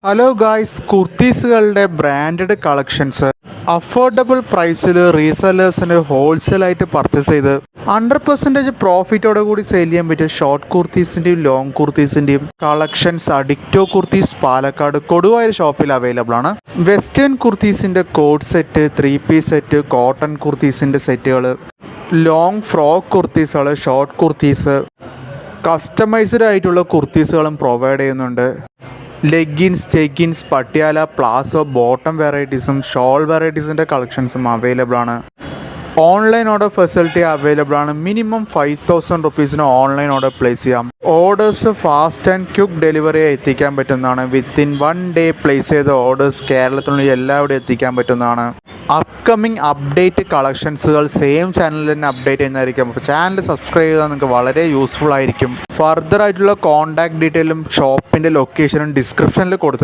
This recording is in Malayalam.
ഹലോ ഗായ്സ്, കുർത്തീസുകളുടെ ബ്രാൻഡഡ് കളക്ഷൻസ് അഫോർഡബിൾ പ്രൈസിൽ റീസെല്ലേഴ്സിന് ഹോൾസെയിലായിട്ട് പർച്ചേസ് ചെയ്ത് 100% പ്രോഫിറ്റോടെ കൂടി സെയിൽ ചെയ്യാൻ പറ്റിയ ഷോർട്ട് കുർത്തീസിൻ്റെയും ലോങ് കുർത്തീസിൻ്റെയും കളക്ഷൻസ് അഡിക്റ്റോ കുർത്തീസ് പാലക്കാട് കൊടുവായൂർ ഷോപ്പിൽ അവൈലബിൾ ആണ്. വെസ്റ്റേൺ കുർത്തീസിൻ്റെ co-ord set, 3 piece set, cotton കുർത്തീസിൻ്റെ സെറ്റുകൾ, ലോങ് ഫ്രോക്ക് കുർത്തീസുകൾ, ഷോർട്ട് കുർത്തീസ്, കസ്റ്റമൈസ്ഡ് ആയിട്ടുള്ള കുർത്തീസുകളും പ്രൊവൈഡ് ചെയ്യുന്നുണ്ട്. Leggings, jeggings, Patiala, palazzo, bottom വെറൈറ്റീസും ഷോൾ വെറൈറ്റീസിൻ്റെ കളക്ഷൻസും അവൈലബിൾ ആണ്. ഓൺലൈൻ ഓർഡർ ഫെസിലിറ്റി അവൈലബിൾ ആണ്. മിനിമം 5000 റുപ്പീസിന് ഓൺലൈൻ ഓർഡർ പ്ലേസ് ചെയ്യാം. Orders fast and quick delivery എത്തിക്കാൻ പറ്റുന്നതാണ്. വിത്തിൻ 1 ഡേ പ്ലേസ് ചെയ്ത ഓർഡേഴ്സ് കേരളത്തിലുള്ള എല്ലാവിടെയും എത്തിക്കാൻ പറ്റുന്നതാണ്. അപ്കമിങ് അപ്ഡേറ്റ് കളക്ഷൻസുകൾ സെയിം ചാനലിൽ തന്നെ അപ്ഡേറ്റ് ചെയ്യുന്നതായിരിക്കും. അപ്പോൾ ചാനൽ സബ്സ്ക്രൈബ് ചെയ്താൽ നിങ്ങൾക്ക് വളരെ യൂസ്ഫുൾ ആയിരിക്കും. ഫർദർ ആയിട്ടുള്ള കോൺടാക്ട് ഡീറ്റെയിലും ഷോപ്പിൻ്റെ ലൊക്കേഷനും ഡിസ്ക്രിപ്ഷനിൽ കൊടുത്തിട്ടുണ്ട്.